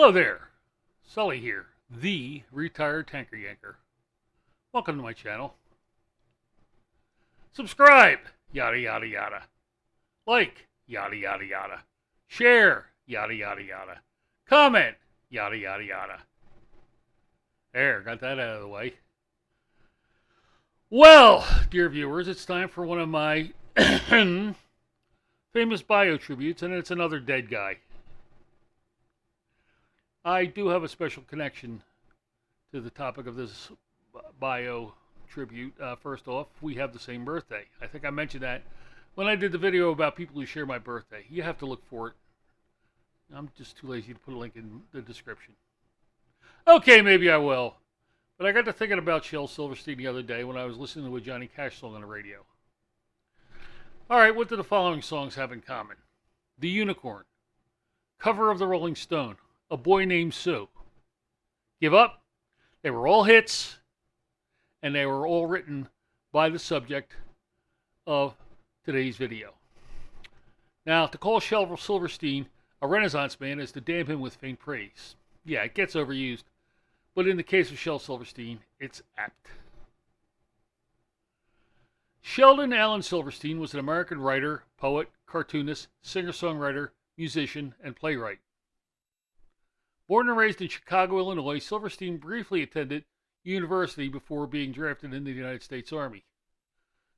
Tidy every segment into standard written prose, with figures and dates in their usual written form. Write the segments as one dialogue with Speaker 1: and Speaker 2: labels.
Speaker 1: Hello there, Sully here, the retired tanker yanker. Welcome to my channel. Subscribe, yada yada yada. Like, yada yada yada. Share, yada yada yada. Comment, yada yada yada. There, got that out of the way. Well, dear viewers, it's time for one of my famous bio tributes, and it's another dead guy. I do have a special connection to the topic of this bio tribute. First off, we have the same birthday. I think I mentioned that when I did the video about people who share my birthday. You have to look for it. I'm just too lazy to put a link in the description. Okay, maybe I will. But I got to thinking about Shel Silverstein the other day when I was listening to a Johnny Cash song on the radio. Alright, what do the following songs have in common? The Unicorn, cover of the Rolling Stone, A Boy Named Sue. Give Up? They were all hits, and they were all written by the subject of today's video. Now, to call Shel Silverstein a Renaissance man is to damn him with faint praise. Yeah, it gets overused, but in the case of Shel Silverstein, it's apt. Sheldon Allen Silverstein was an American writer, poet, cartoonist, singer-songwriter, musician, and playwright. Born and raised in Chicago, Illinois, Silverstein briefly attended university before being drafted into the United States Army.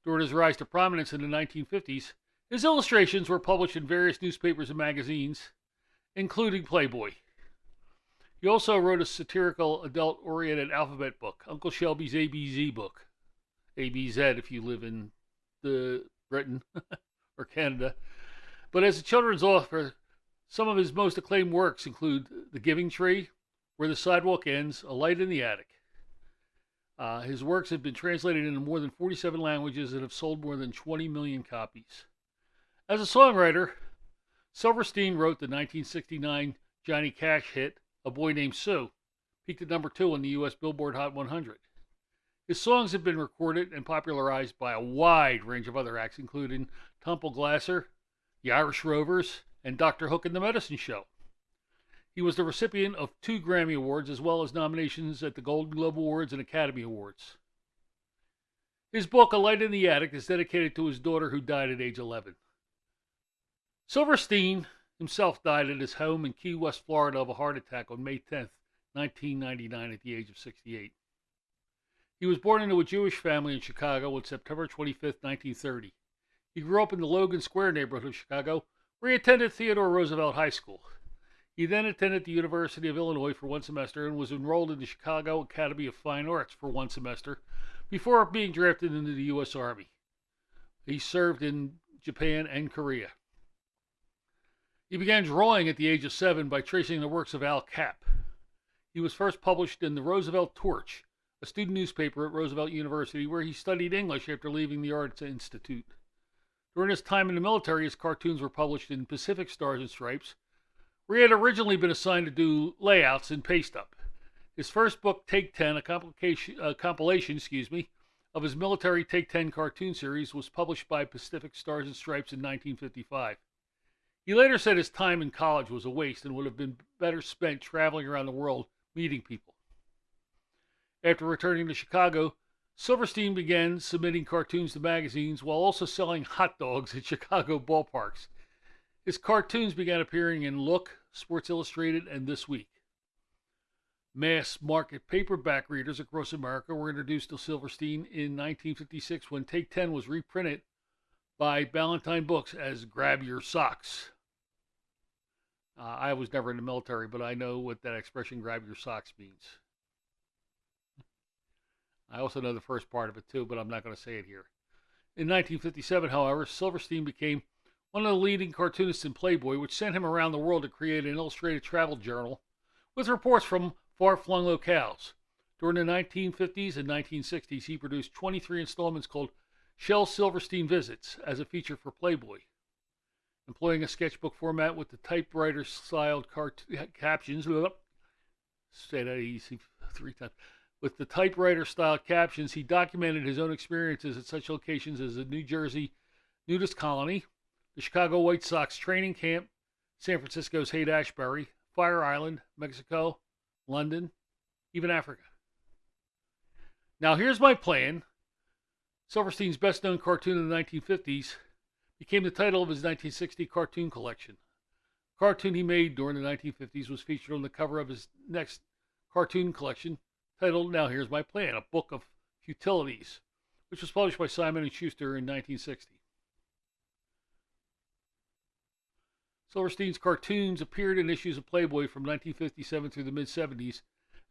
Speaker 1: During his rise to prominence in the 1950s, his illustrations were published in various newspapers and magazines, including Playboy. He also wrote a satirical, adult-oriented alphabet book, Uncle Shelby's ABZ book. ABZ if you live in Britain or Canada. But as a children's author, some of his most acclaimed works include The Giving Tree, Where the Sidewalk Ends, A Light in the Attic. His works have been translated into more than 47 languages and have sold more than 20 million copies. As a songwriter, Silverstein wrote the 1969 Johnny Cash hit, A Boy Named Sue, peaked at number 2 on the U.S. Billboard Hot 100. His songs have been recorded and popularized by a wide range of other acts, including Temple Glasser, the Irish Rovers, and Dr. Hook and the Medicine Show. He was the recipient of 2 Grammy Awards, as well as nominations at the Golden Globe Awards and Academy Awards. His book, A Light in the Attic, is dedicated to his daughter who died at age 11. Silverstein himself died at his home in Key West, Florida, of a heart attack on May 10, 1999, at the age of 68. He was born into a Jewish family in Chicago on September 25, 1930. He grew up in the Logan Square neighborhood of Chicago, where he attended Theodore Roosevelt High School. He then attended the University of Illinois for 1 semester and was enrolled in the Chicago Academy of Fine Arts for 1 semester before being drafted into the U.S. Army. He served in Japan and Korea. He began drawing at the age of 7 by tracing the works of Al Capp. He was first published in the Roosevelt Torch, a student newspaper at Roosevelt University, where he studied English after leaving the Arts Institute. During his time in the military, his cartoons were published in Pacific Stars and Stripes, where he had originally been assigned to do layouts and paste up. His first book, Take 10, a compilation of his military Take 10 cartoon series, was published by Pacific Stars and Stripes in 1955. He later said his time in college was a waste and would have been better spent traveling around the world meeting people. After returning to Chicago, Silverstein began submitting cartoons to magazines while also selling hot dogs at Chicago ballparks. His cartoons began appearing in Look, Sports Illustrated, and This Week. Mass market paperback readers across America were introduced to Silverstein in 1956 when Take 10 was reprinted by Ballantine Books as Grab Your Socks. I was never in the military, but I know what that expression, grab your socks, means. I also know the first part of it too, but I'm not going to say it here. In 1957, however, Silverstein became one of the leading cartoonists in Playboy, which sent him around the world to create an illustrated travel journal with reports from far-flung locales. During the 1950s and 1960s, he produced 23 installments called Shel Silverstein Visits as a feature for Playboy. Employing a sketchbook format with the typewriter-styled captions, say that easy 3 times. With the typewriter-style captions, he documented his own experiences at such locations as the New Jersey nudist colony, the Chicago White Sox training camp, San Francisco's Haight-Ashbury, Fire Island, Mexico, London, even Africa. Now, here's my plan. Silverstein's best known cartoon in the 1950s became the title of his 1960 cartoon collection. The cartoon he made during the 1950s was featured on the cover of his next cartoon collection titled Now Here's My Plan, a book of futilities, which was published by Simon & Schuster in 1960. Silverstein's cartoons appeared in issues of Playboy from 1957 through the mid-70s,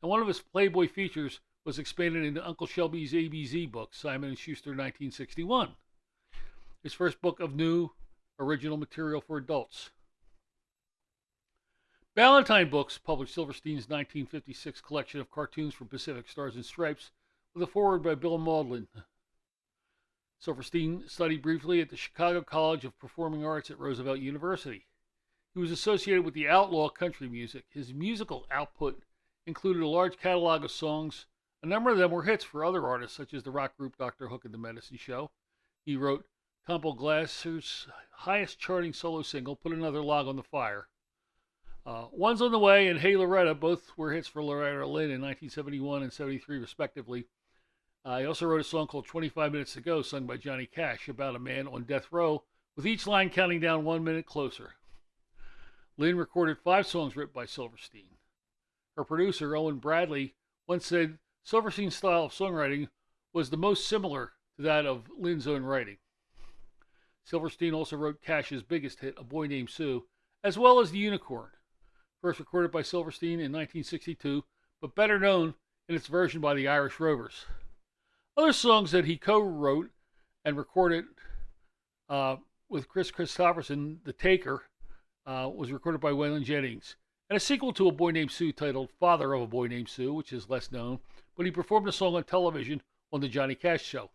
Speaker 1: and one of his Playboy features was expanded into Uncle Shelby's ABZ book, Simon & Schuster 1961, his first book of new, original material for adults. Ballantine Books published Silverstein's 1956 collection of cartoons from Pacific Stars and Stripes with a foreword by Bill Maudlin. Silverstein studied briefly at the Chicago College of Performing Arts at Roosevelt University. He was associated with the outlaw country music. His musical output included a large catalog of songs. A number of them were hits for other artists, such as the rock group Dr. Hook and the Medicine Show. He wrote Temple Glasser's highest charting solo single, Put Another Log on the Fire. One's on the Way and Hey Loretta, both were hits for Loretta Lynn in 1971 and 73, respectively. He also wrote a song called 25 Minutes to Go, sung by Johnny Cash, about a man on death row, with each line counting down 1 minute closer. Lynn recorded 5 songs written by Silverstein. Her producer, Owen Bradley, once said Silverstein's style of songwriting was the most similar to that of Lynn's own writing. Silverstein also wrote Cash's biggest hit, A Boy Named Sue, as well as The Unicorn, first recorded by Silverstein in 1962, but better known in its version by the Irish Rovers. Other songs that he co-wrote and recorded with Chris Christopherson, The Taker, was recorded by Waylon Jennings, and a sequel to A Boy Named Sue titled Father of a Boy Named Sue, which is less known, but he performed the song on television on the Johnny Cash Show.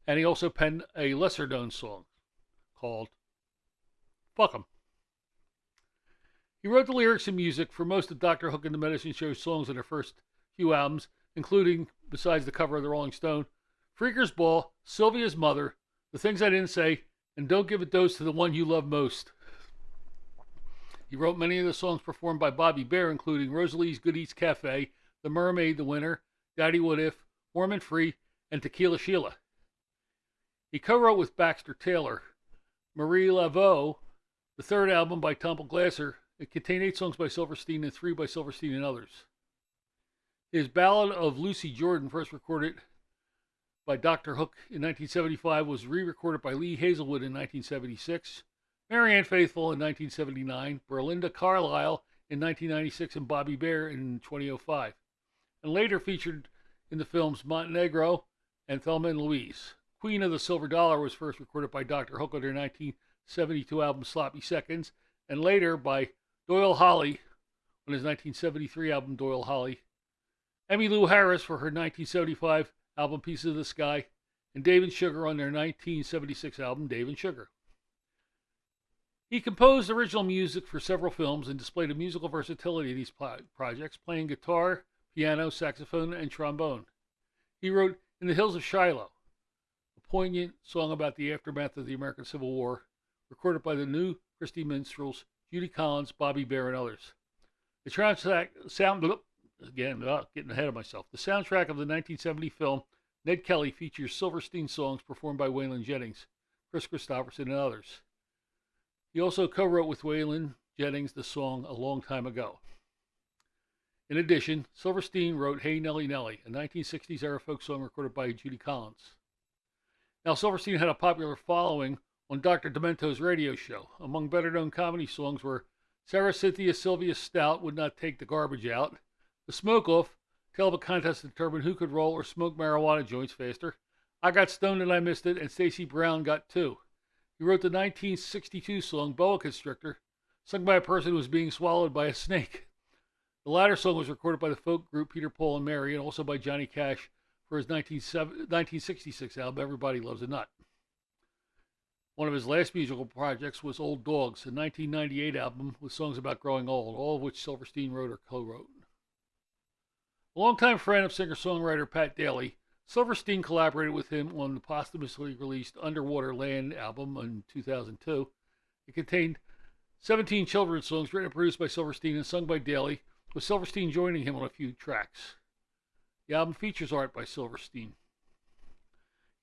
Speaker 1: And he also penned a lesser-known song called Fuck 'Em. He wrote the lyrics and music for most of Dr. Hook and the Medicine Show's songs on their first few albums, including, besides the cover of the Rolling Stone, Freaker's Ball, Sylvia's Mother, The Things I Didn't Say, and Don't Give a Dose to the One You Love Most. He wrote many of the songs performed by Bobby Bare, including Rosalie's Good Eats Cafe, The Mermaid, The Winner, Daddy What If, Warm and Free, and Tequila Sheila. He co-wrote with Baxter Taylor Marie Laveau, the third album by Temple Glasser. It contained 8 songs by Silverstein and 3 by Silverstein and others. His Ballad of Lucy Jordan, first recorded by Dr. Hook in 1975, was re-recorded by Lee Hazelwood in 1976. Marianne Faithfull in 1979, Berlinda Carlisle in 1996, and Bobby Bare in 2005, and later featured in the films Montenegro and Thelma and Louise. Queen of the Silver Dollar was first recorded by Dr. Hook on their 1972 album Sloppy Seconds, and later by Doyle Holly on his 1973 album Doyle Holly, Emmylou Harris for her 1975 album Pieces of the Sky, and Dave and Sugar on their 1976 album Dave and Sugar. He composed original music for several films and displayed a musical versatility in these projects, playing guitar, piano, saxophone, and trombone. He wrote In the Hills of Shiloh, a poignant song about the aftermath of the American Civil War, recorded by the New Christy Minstrels, Judy Collins, Bobby Bare, and others. The soundtrack of the 1970 film Ned Kelly features Silverstein songs performed by Waylon Jennings, Chris Christopherson, and others. He also co-wrote with Waylon Jennings the song A Long Time Ago. In addition, Silverstein wrote Hey Nellie Nellie, a 1960s era folk song recorded by Judy Collins. Now, Silverstein had a popular following on Dr. Demento's radio show. Among better-known comedy songs were Sarah Cynthia Sylvia Stout Would Not Take the Garbage Out, The Smoke Off, tell of a contest to determine who could roll or smoke marijuana joints faster, I Got Stoned and I Missed It, and Stacey Brown Got Two. He wrote the 1962 song Boa Constrictor, sung by a person who was being swallowed by a snake. The latter song was recorded by the folk group Peter, Paul, and Mary, and also by Johnny Cash for his 1966 album Everybody Loves a Nut. One of his last musical projects was Old Dogs, a 1998 album with songs about growing old, all of which Silverstein wrote or co-wrote. A longtime friend of singer-songwriter Pat Daly, Silverstein collaborated with him on the posthumously released Underwater Land album in 2002. It contained 17 children's songs written and produced by Silverstein and sung by Daly, with Silverstein joining him on a few tracks. The album features art by Silverstein.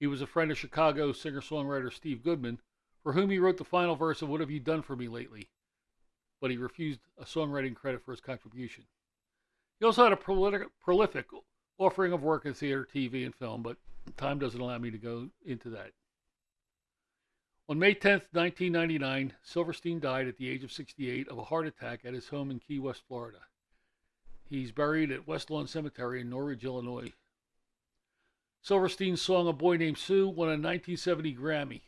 Speaker 1: He was a friend of Chicago singer-songwriter Steve Goodman, for whom he wrote the final verse of What Have You Done For Me Lately, but he refused a songwriting credit for his contribution. He also had a prolific offering of work in theater, TV, and film, but time doesn't allow me to go into that. On May 10, 1999, Silverstein died at the age of 68 of a heart attack at his home in Key West, Florida. He's buried at West Lawn Cemetery in Norridge, Illinois. Silverstein's song A Boy Named Sue won a 1970 Grammy.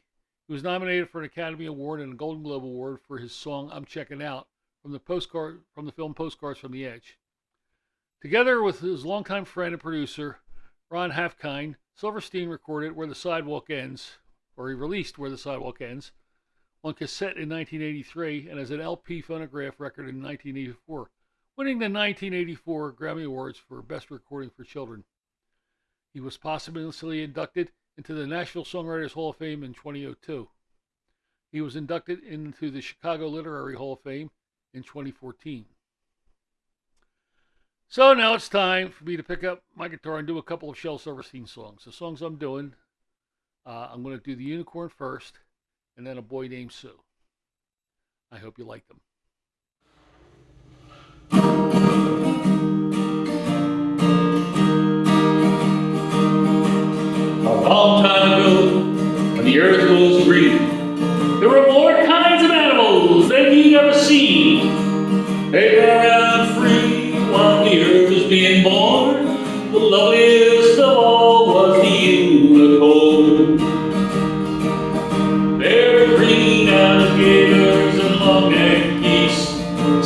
Speaker 1: He was nominated for an Academy Award and a Golden Globe Award for his song I'm Checking Out from the film Postcards from the Edge. Together with his longtime friend and producer, Ron Halfkind, Silverstein recorded Where the Sidewalk Ends, or he released Where the Sidewalk Ends, on cassette in 1983 and as an LP phonograph record in 1984, winning the 1984 Grammy Awards for Best Recording for Children. He was posthumously inducted into the Nashville Songwriters Hall of Fame in 2002. He was inducted into the Chicago Literary Hall of Fame in 2014. So now it's time for me to pick up my guitar and do a couple of Shel Silverstein songs. The songs I'm doing, I'm going to do The Unicorn first, and then A Boy Named Sue. I hope you like them.
Speaker 2: A long time ago, when the earth was green, there were more kinds of animals than you'd ever seen. They ran around free while the earth was being born. The loveliest of all was the unicorn. There were green alligators and long-necked geese,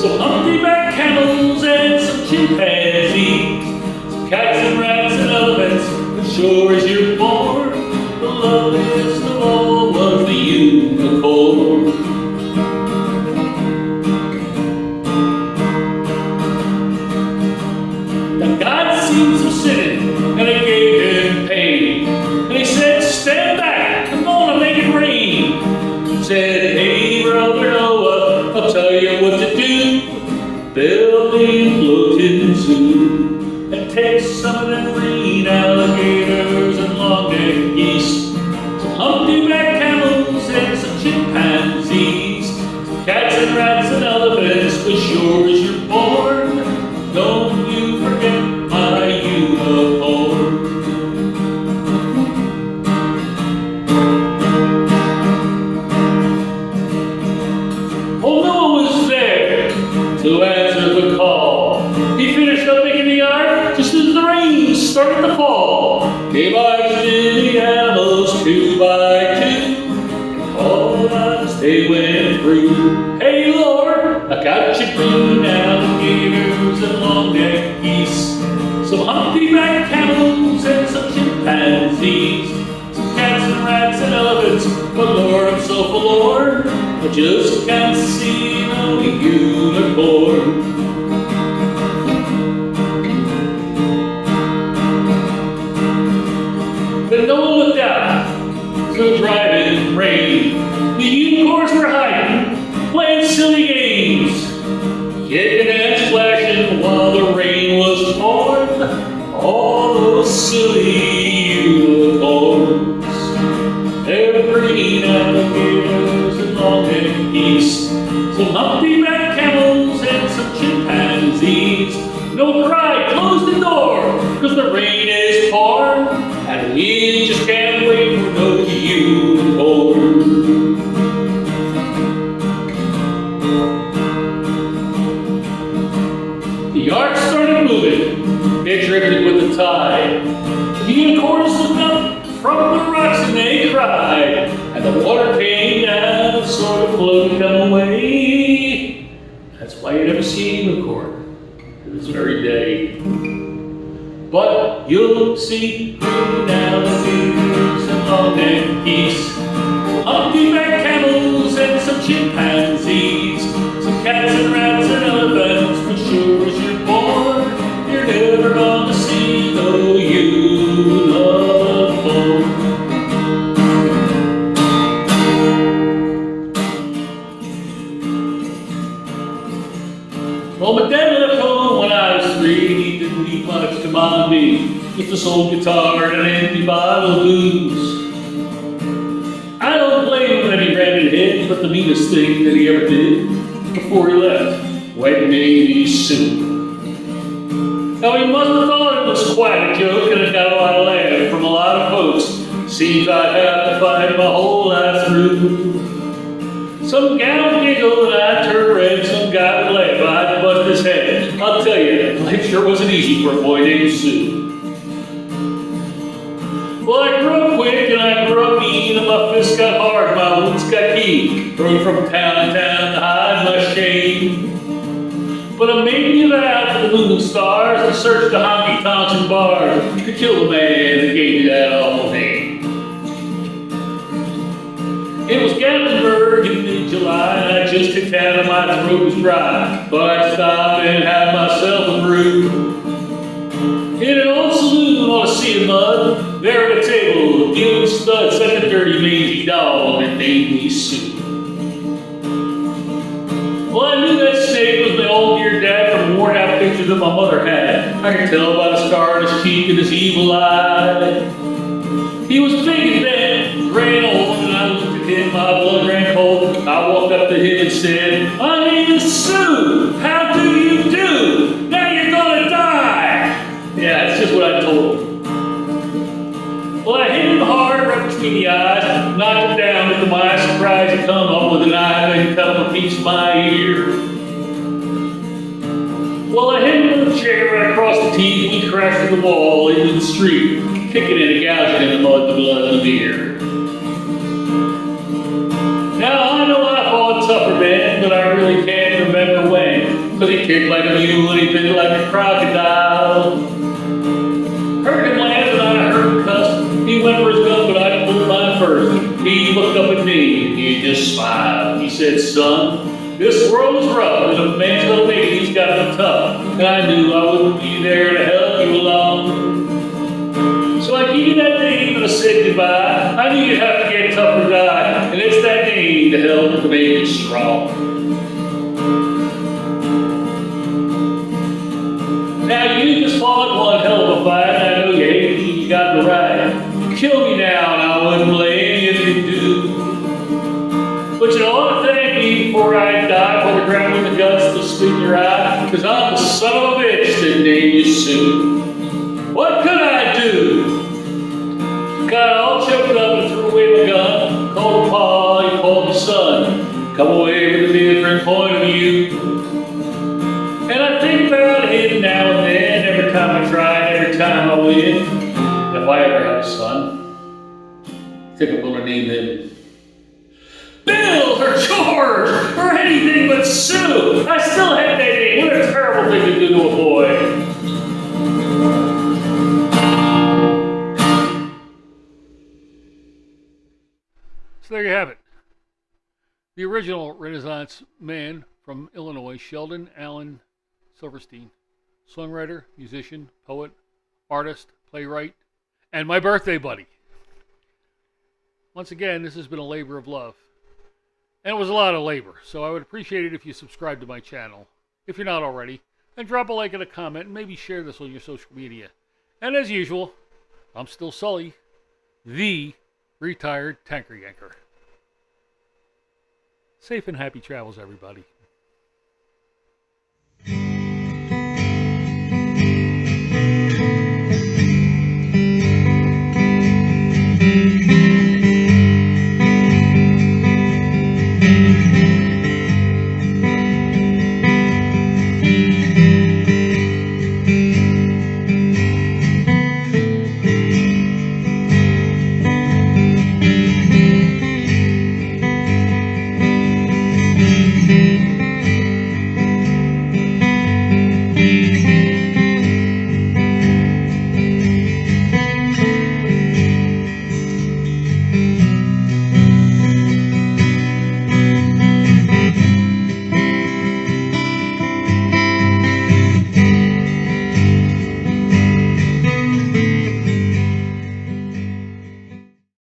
Speaker 2: some humpty-backed camels and some chimpanzees, some cats and rats and elephants, as sure as you're born. The loveliest of all was the unicorn. God sees him sitting, and it gave him pain. And he said, stand back, I'm gonna make it rain. He said, hey, brother Noah, I'll tell you what to do. Build a floating zoo, and take some of them green alligators and long-necked geese, some humpty-backed camels and some chimpanzees, some cats and rats and elephants, but sure as you're born, don't you forget my unicorn. Old Noah was there to answer the call. He finished up making the art just as the rain started to fall. He marched in the animals 2 by 2. All as they went through. Hey Lord, I got you green alligators and long-necked geese, some humpty-backed camels and some chimpanzees, some cats and rats and elephants, but Lord, I'm so forlorn, I just can't see no unicorn. Then Noah looked out through the driving rain. The unicorns were hiding, playing silly games, kicking and splashing while the rain was pouring. All those silly unicorns, they're green alligators and long-necked geese, some humpty-backed camels and some chimpanzees. No cry, close the door, 'cause the rain is pouring, and we just can't wait for no unicorn. The ark started moving, it drifted with the tide. The unicorns looked up from the rocks and they cried, and the water came down and sort of floated them away. That's why you never see a unicorn to this very day. But you'll see green alligators and long-necked geese, humpty-backed camels and some chimpanzees, some cats and rats and elephants, but sure as you're born, you're never gonna see no unicorn. useless old guitar and an empty bottle of booze. I don't blame him that he ran it hit, but the meanest thing that he ever did before he left, went Navy suit. Now he must have thought it was quite a joke and it got a lot of laugh from a lot of folks. Seems I'd have to fight my whole life through. Some gal would giggle and I'd turn red, some guy would laugh, I'd bust his head. I'll tell you, life sure wasn't easy for a boy named Sue. Well, I grew up quick and I grew up mean, and my fists got hard and my boots got keen. Rode from town to town to hide my shame. But I made me out to the moon and stars to search the honky-tonks and bars to kill the man that gave me that awful name. It was Gatlinburg in mid-July, and I just hit town and my throat was dry. But I'd stop and have myself a brew. In an old saloon on a sea of mud, there at a table, dealing studs like a dirty, mangy dog that named me Sue. Well, I knew that snake was my old dear dad from worn-out pictures that my mother had. I could tell by the scar on his cheek and his evil eye. He was big and bent, gray and old, and I looked at him, my blood ran cold. I walked up to him and said, "My name is Sue. How do you do? Now you're gonna die." Yeah, that's just what I told him. Well, I hit him hard right between the eyes, knocked him down, but to my surprise, he come up with a knife and cut him a piece of my ear. Well, I hit him with a chair right across the teeth, and he crashed through the wall into the street, kicking and gouging in the mud, the blood, and the beer. Now, I know I fought tougher men, but I really can't remember when, because he kicked like a mule and he bit like a crocodile. Heard him laugh and I heard him cuss. He went for his gun, but I pulled mine first. He looked up at me and he just smiled. He said, "Son, this world is rough, and if a man's gonna make it, he's gotta be tough." And I knew I wouldn't be there to help you along. So I gave you that name and I said goodbye. I knew you'd have to get tough or die, and it's that name to help to make you strong. Now you just fought one hell of a fight, and I know you hate me, you got the right. Kill me now, and I wouldn't blame you if you do. But you ought to thank me before I die for the ground with the guts to spit in your eye, because I'm the son of a bitch that named you Sue. What could I do? Got all choked up and threw away my gun. Called Pa, he called me son. Come away with a different point of view. And I think about him now and then, every time I try, every time I win. If I ever have a son, I think I'm gonna name him Bill or George or anything but Sue. I still hate that name. What a terrible thing to do to a boy.
Speaker 1: So there you have it. The original Renaissance man from Illinois, Sheldon Allen Silverstein. Songwriter, musician, poet, artist, playwright, and my birthday buddy. Once again, this has been a labor of love. And it was a lot of labor, so I would appreciate it if you subscribe to my channel, if you're not already, and drop a like and a comment, and maybe share this on your social media. And as usual, I'm still Sully, the retired tanker yanker. Safe and happy travels, everybody.